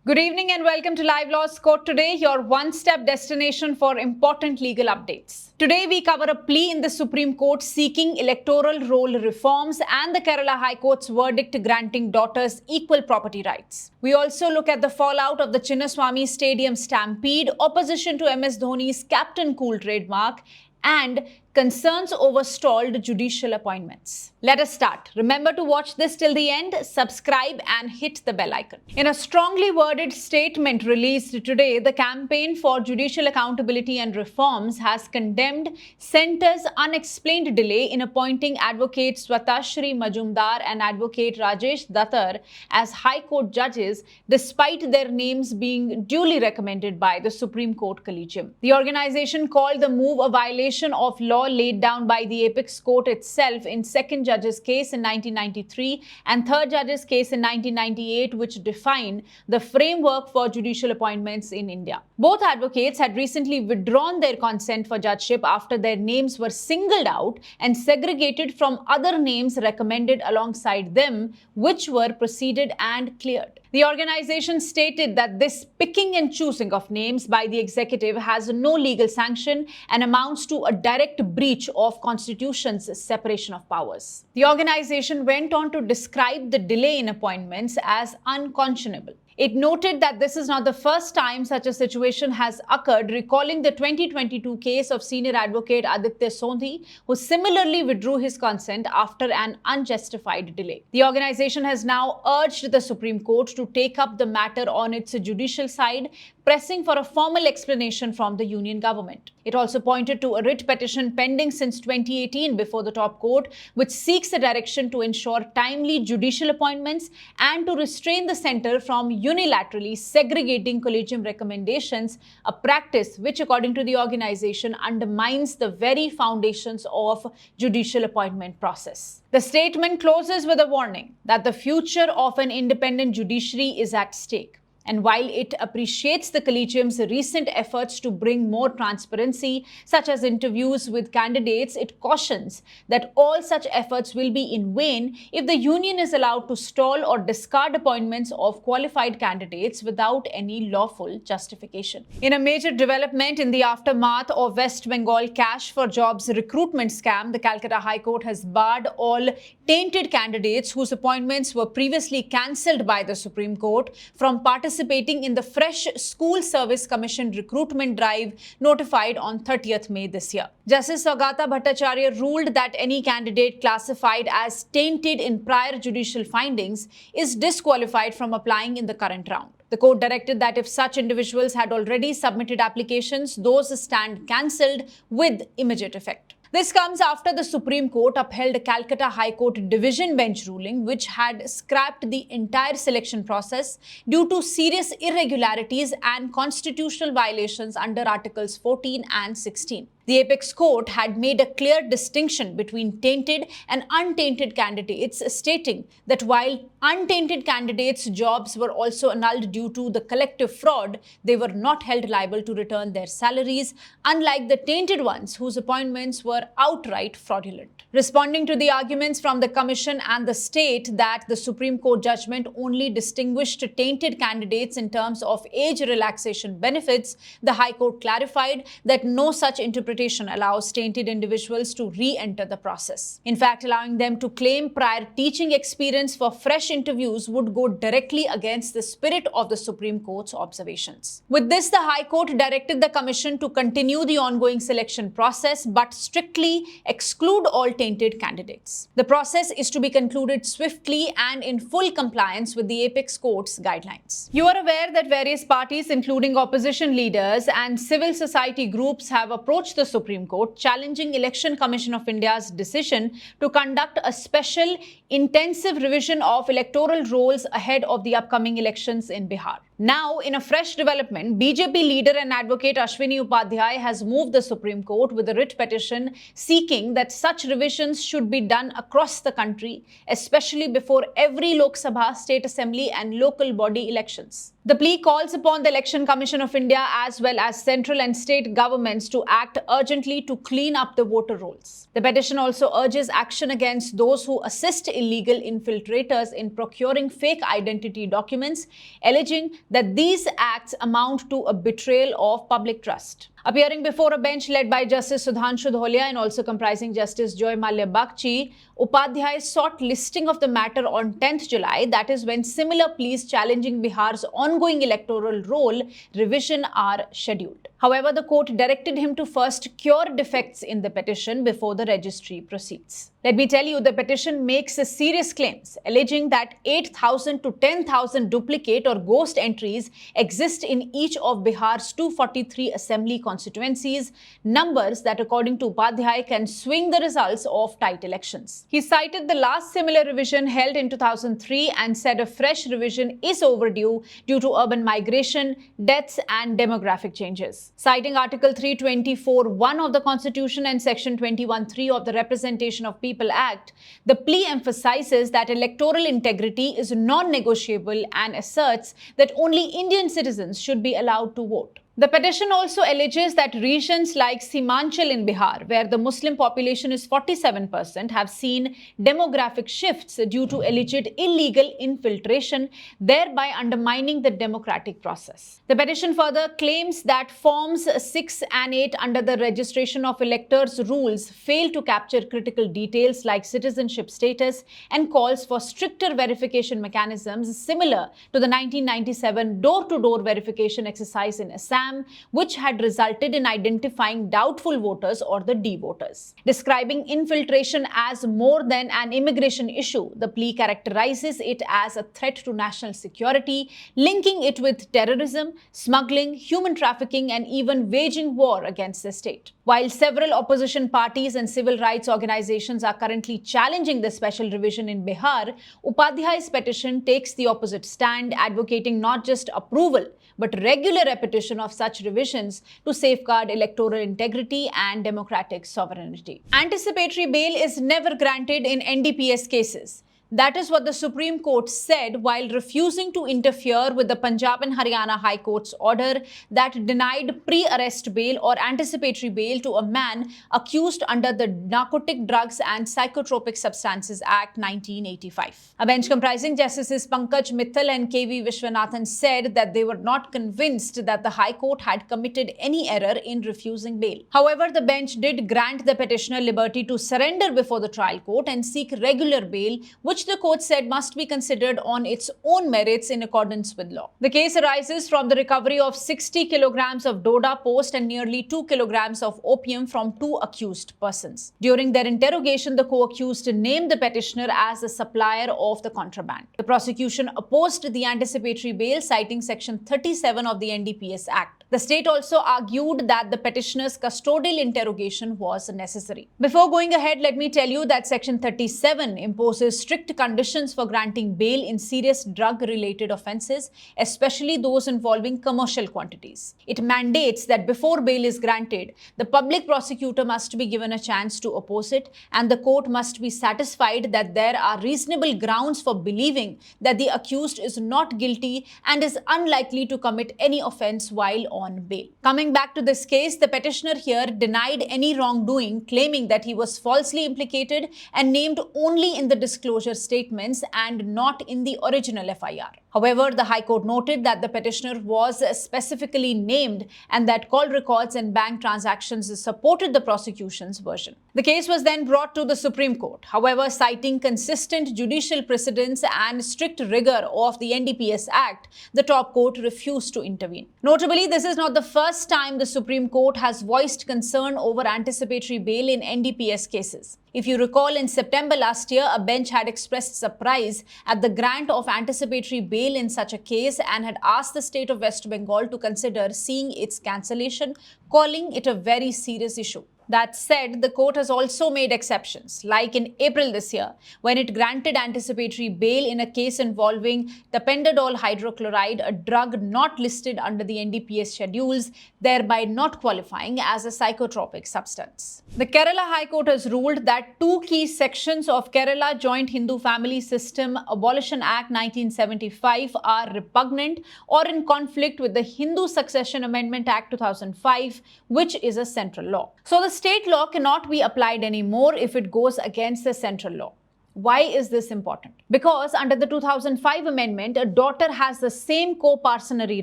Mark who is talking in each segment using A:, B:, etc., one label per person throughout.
A: Good evening and welcome to Live Laws Court Today, your one-step destination for important legal updates. Today we cover a plea in the Supreme Court seeking electoral roll reforms and the Kerala High Court's verdict granting daughters equal property rights. We also look at the fallout of the Chinnaswamy Stadium stampede, opposition to MS Dhoni's Captain Cool trademark, and concerns over stalled judicial appointments. Let us start. Remember to watch this till the end, subscribe and hit the bell icon. In a strongly worded statement released today, the Campaign for Judicial Accountability and Reforms has condemned Centre's unexplained delay in appointing Advocate Swatashri Majumdar and Advocate Rajesh Dattar as High Court judges, despite their names being duly recommended by the Supreme Court Collegium. The organization called the move a violation of law laid down by the Apex Court itself in second judge's case in 1993 and third judge's case in 1998, which define the framework for judicial appointments in India. Both advocates had recently withdrawn their consent for judgeship after their names were singled out and segregated from other names recommended alongside them, which were preceded and cleared. The organization stated that this picking and choosing of names by the executive has no legal sanction and amounts to a direct breach of Constitution's separation of powers. The organization went on to describe the delay in appointments as unconscionable. It noted that this is not the first time such a situation has occurred, recalling the 2022 case of senior advocate Aditya Sondhi, who similarly withdrew his consent after an unjustified delay. The organization has now urged the Supreme Court to take up the matter on its judicial side, pressing for a formal explanation from the union government. It also pointed to a writ petition pending since 2018 before the top court, which seeks a direction to ensure timely judicial appointments and to restrain the centre from unilaterally segregating collegium recommendations, a practice which, according to the organization, undermines the very foundations of judicial appointment process. The statement closes with a warning that the future of an independent judiciary is at stake. And while it appreciates the Collegium's recent efforts to bring more transparency, such as interviews with candidates, it cautions that all such efforts will be in vain if the union is allowed to stall or discard appointments of qualified candidates without any lawful justification. In a major development in the aftermath of West Bengal Cash for Jobs recruitment scam, the Calcutta High Court has barred all tainted candidates whose appointments were previously cancelled by the Supreme Court from participating in the Fresh School Service Commission recruitment drive notified on 30th May this year. Justice Saugata Bhattacharya ruled that any candidate classified as tainted in prior judicial findings is disqualified from applying in the current round. The court directed that if such individuals had already submitted applications, those stand cancelled with immediate effect. This comes after the Supreme Court upheld Calcutta High Court Division Bench ruling, which had scrapped the entire selection process due to serious irregularities and constitutional violations under Articles 14 and 16. The Apex Court had made a clear distinction between tainted and untainted candidates, stating that while untainted candidates' jobs were also annulled due to the collective fraud, they were not held liable to return their salaries, unlike the tainted ones whose appointments were outright fraudulent. Responding to the arguments from the Commission and the state that the Supreme Court judgment only distinguished tainted candidates in terms of age relaxation benefits, the High Court clarified that no such interpretation allows tainted individuals to re-enter the process. In fact, allowing them to claim prior teaching experience for fresh interviews would go directly against the spirit of the Supreme Court's observations. With this, the High Court directed the Commission to continue the ongoing selection process but strictly exclude all tainted candidates. The process is to be concluded swiftly and in full compliance with the Apex Court's guidelines. You are aware that various parties, including opposition leaders and civil society groups, have approached the Supreme Court challenging Election Commission of India's decision to conduct a special intensive revision of electoral rolls ahead of the upcoming elections in Bihar. Now, in a fresh development, BJP leader and advocate Ashwini Upadhyay has moved the Supreme Court with a writ petition seeking that such revisions should be done across the country, especially before every Lok Sabha, State Assembly and local body elections. The plea calls upon the Election Commission of India as well as central and state governments to act urgently to clean up the voter rolls. The petition also urges action against those who assist illegal infiltrators in procuring fake identity documents, alleging that these acts amount to a betrayal of public trust. Appearing before a bench led by Justice Sudhanshu Dholia and also comprising Justice Joy Malya Bagchi, Upadhyay sought listing of the matter on 10th July, that is when similar pleas challenging Bihar's ongoing electoral roll revision are scheduled. However, the court directed him to first cure defects in the petition before the registry proceeds. Let me tell you, the petition makes serious claims, alleging that 8,000 to 10,000 duplicate or ghost entries exist in each of Bihar's 243 assembly constituencies, numbers that according to Upadhyay can swing the results of tight elections. He cited the last similar revision held in 2003 and said a fresh revision is overdue due to urban migration, deaths and demographic changes. Citing Article 324(1) of the Constitution and Section 21(3) of the Representation of People Act, the plea emphasizes that electoral integrity is non-negotiable and asserts that only Indian citizens should be allowed to vote. The petition also alleges that regions like Simanchal in Bihar, where the Muslim population is 47%, have seen demographic shifts due to alleged illegal infiltration, thereby undermining the democratic process. The petition further claims that Forms 6 and 8 under the Registration of Electors rules fail to capture critical details like citizenship status and calls for stricter verification mechanisms similar to the 1997 door-to-door verification exercise in Assam, which had resulted in identifying doubtful voters or the D-voters. Describing infiltration as more than an immigration issue, the plea characterizes it as a threat to national security, linking it with terrorism, smuggling, human trafficking, and even waging war against the state. While several opposition parties and civil rights organizations are currently challenging the special revision in Bihar, Upadhyay's petition takes the opposite stand, advocating not just approval, but regular repetition of such revisions to safeguard electoral integrity and democratic sovereignty. Anticipatory bail is never granted in NDPS cases. That is what the Supreme Court said while refusing to interfere with the Punjab and Haryana High Court's order that denied pre-arrest bail or anticipatory bail to a man accused under the Narcotic Drugs and Psychotropic Substances Act 1985. A bench comprising Justices Pankaj Mittal and K.V. Vishwanathan said that they were not convinced that the High Court had committed any error in refusing bail. However, the bench did grant the petitioner liberty to surrender before the trial court and seek regular bail, which the court said must be considered on its own merits in accordance with law. The case arises from the recovery of 60 kilograms of Doda Post and nearly 2 kilograms of opium from two accused persons. During their interrogation, the co-accused named the petitioner as the supplier of the contraband. The prosecution opposed the anticipatory bail, citing Section 37 of the NDPS Act. The state also argued that the petitioner's custodial interrogation was necessary. Before going ahead, let me tell you that Section 37 imposes strict conditions for granting bail in serious drug-related offences, especially those involving commercial quantities. It mandates that before bail is granted, the public prosecutor must be given a chance to oppose it, and the court must be satisfied that there are reasonable grounds for believing that the accused is not guilty and is unlikely to commit any offence while on bail. Coming back to this case, the petitioner here denied any wrongdoing, claiming that he was falsely implicated and named only in the disclosure statements and not in the original FIR. However, the High Court noted that the petitioner was specifically named and that call records and bank transactions supported the prosecution's version. The case was then brought to the Supreme Court. However, citing consistent judicial precedents and strict rigor of the NDPS Act, the top court refused to intervene. Notably, this is not the first time the Supreme Court has voiced concern over anticipatory bail in NDPS cases. If you recall, in September last year, a bench had expressed surprise at the grant of anticipatory bail in such a case and had asked the state of West Bengal to consider seeing its cancellation, calling it a very serious issue. That said, the court has also made exceptions, like in April this year, when it granted anticipatory bail in a case involving tapentadol hydrochloride, a drug not listed under the NDPS schedules, thereby not qualifying as a psychotropic substance. The Kerala High Court has ruled that two key sections of Kerala Joint Hindu Family System Abolition Act 1975 are repugnant or in conflict with the Hindu Succession Amendment Act 2005, which is a central law. So the state law cannot be applied anymore if it goes against the central law. Why is this important? Because under the 2005 amendment, a daughter has the same co-parcenary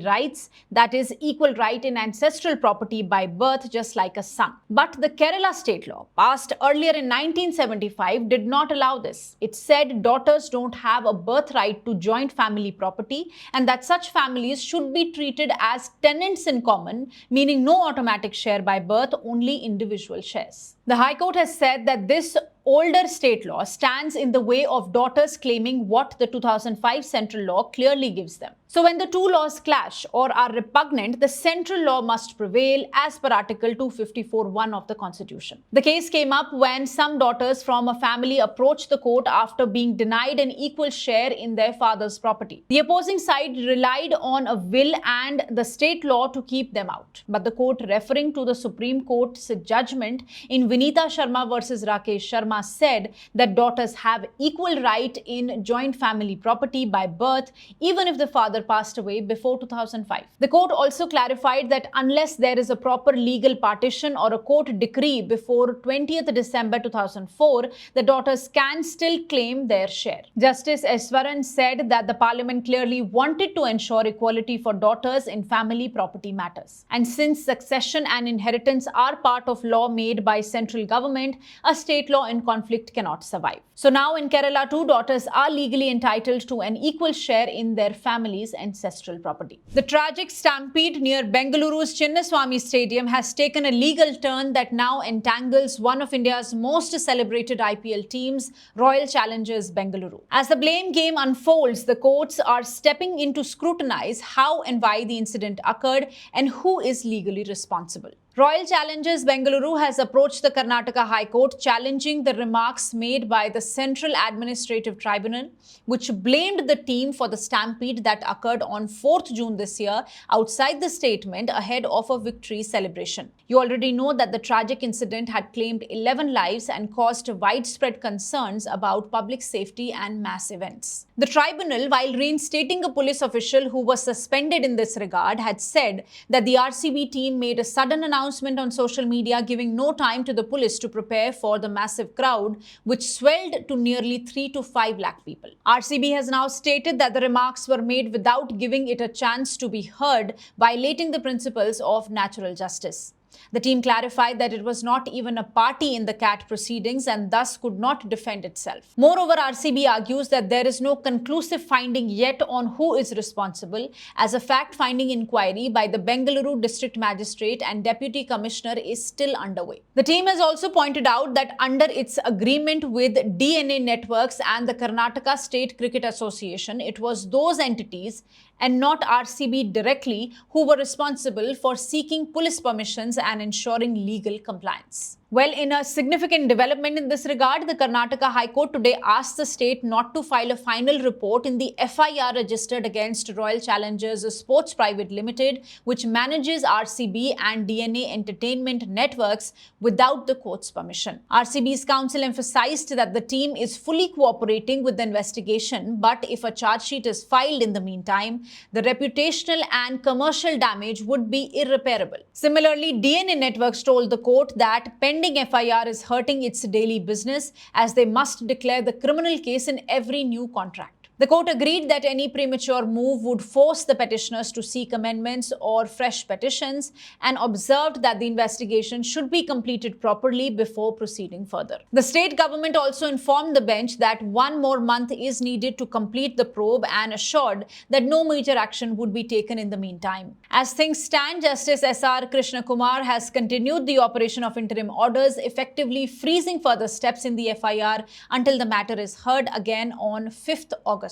A: rights, that is, equal right in ancestral property by birth, just like a son. But the Kerala state law, passed earlier in 1975, did not allow this. It said daughters don't have a birthright to joint family property and that such families should be treated as tenants in common, meaning no automatic share by birth, only individual shares. The High Court has said that this older state law stands in the way of daughters claiming what the 2005 central law clearly gives them. So when the two laws clash or are repugnant, the central law must prevail as per Article 254(1) of the Constitution. The case came up when some daughters from a family approached the court after being denied an equal share in their father's property. The opposing side relied on a will and the state law to keep them out. But the court, referring to the Supreme Court's judgment in Vinita Sharma versus Rakesh Sharma, said that daughters have equal right in joint family property by birth even if the father passed away before 2005. The court also clarified that unless there is a proper legal partition or a court decree before 20th December 2004, the daughters can still claim their share. Justice Eswaran said that the parliament clearly wanted to ensure equality for daughters in family property matters. And since succession and inheritance are part of law made by central government, a state law in conflict cannot survive. So now in Kerala, two daughters are legally entitled to an equal share in their family's ancestral property. The tragic stampede near Bengaluru's Chinnaswamy Stadium has taken a legal turn that now entangles one of India's most celebrated IPL teams, Royal Challengers Bengaluru. As the blame game unfolds, the courts are stepping in to scrutinize how and why the incident occurred and who is legally responsible. Royal Challengers Bengaluru has approached the Karnataka High Court challenging the remarks made by the Central Administrative Tribunal, which blamed the team for the stampede that occurred on 4th June this year outside the statement ahead of a victory celebration. You already know that the tragic incident had claimed 11 lives and caused widespread concerns about public safety and mass events. The tribunal, while reinstating a police official who was suspended in this regard, had said that the RCB team made a sudden announcement on social media, giving no time to the police to prepare for the massive crowd, which swelled to nearly 3 to 5 lakh people. RCB has now stated that the remarks were made without giving it a chance to be heard, violating the principles of natural justice. The team clarified that it was not even a party in the CAT proceedings and thus could not defend itself. Moreover, RCB argues that there is no conclusive finding yet on who is responsible, as a fact-finding inquiry by the Bengaluru District Magistrate and Deputy Commissioner is still underway. The team has also pointed out that under its agreement with DNA Networks and the Karnataka State Cricket Association, it was those entities and not RCB directly who were responsible for seeking police permissions and ensuring legal compliance. Well, in a significant development in this regard, the Karnataka High Court today asked the state not to file a final report in the FIR registered against Royal Challengers Sports Private Limited, which manages RCB and DNA Entertainment Networks, without the court's permission. RCB's counsel emphasized that the team is fully cooperating with the investigation, but if a charge sheet is filed in the meantime, the reputational and commercial damage would be irreparable. Similarly, DNA Networks told the court that pending FIR is hurting its daily business, as they must declare the criminal case in every new contract. The court agreed that any premature move would force the petitioners to seek amendments or fresh petitions, and observed that the investigation should be completed properly before proceeding further. The state government also informed the bench that 1 more month is needed to complete the probe and assured that no major action would be taken in the meantime. As things stand, Justice S.R. Krishna Kumar has continued the operation of interim orders, effectively freezing further steps in the FIR until the matter is heard again on 5th August.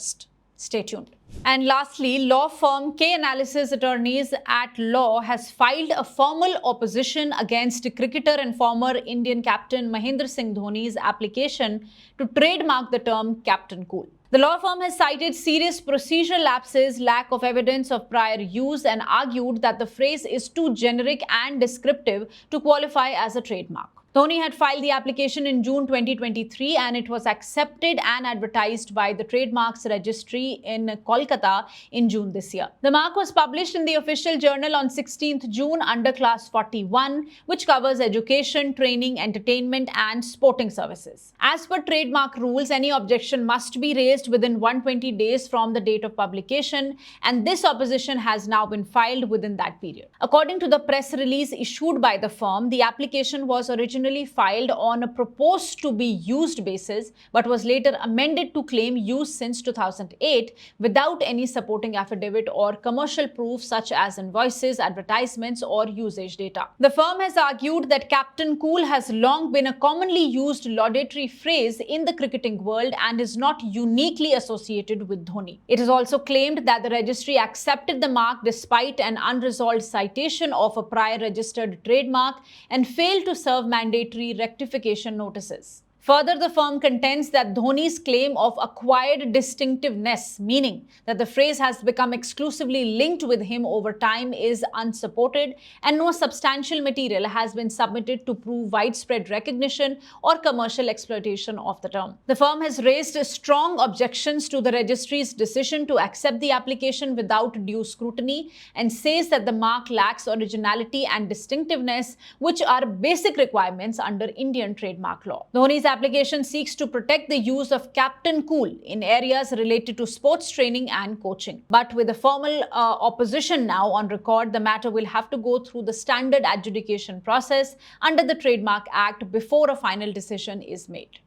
A: Stay tuned. And lastly, law firm K Analysis Attorneys at Law has filed a formal opposition against cricketer and former Indian captain Mahendra Singh Dhoni's application to trademark the term Captain Cool. The law firm has cited serious procedural lapses, lack of evidence of prior use, and argued that the phrase is too generic and descriptive to qualify as a trademark. Dhoni had filed the application in June 2023 and it was accepted and advertised by the Trademarks Registry in Kolkata in June this year. The mark was published in the official journal on 16th June under Class 41, which covers education, training, entertainment, and sporting services. As per trademark rules, any objection must be raised within 120 days from the date of publication, and this opposition has now been filed within that period. According to the press release issued by the firm, the application was originally filed on a proposed to be used basis but was later amended to claim use since 2008 without any supporting affidavit or commercial proof such as invoices, advertisements, or usage data. The firm has argued that Captain Cool has long been a commonly used laudatory phrase in the cricketing world and is not uniquely associated with Dhoni. It is also claimed that the registry accepted the mark despite an unresolved citation of a prior registered trademark and failed to serve mandatory rectification notices. Further, the firm contends that Dhoni's claim of acquired distinctiveness, meaning that the phrase has become exclusively linked with him over time, is unsupported and no substantial material has been submitted to prove widespread recognition or commercial exploitation of the term. The firm has raised strong objections to the registry's decision to accept the application without due scrutiny and says that the mark lacks originality and distinctiveness, which are basic requirements under Indian trademark law. Dhoni's application seeks to protect the use of Captain Cool in areas related to sports training and coaching. But with a formal opposition now on record, the matter will have to go through the standard adjudication process under the Trademark Act before a final decision is made.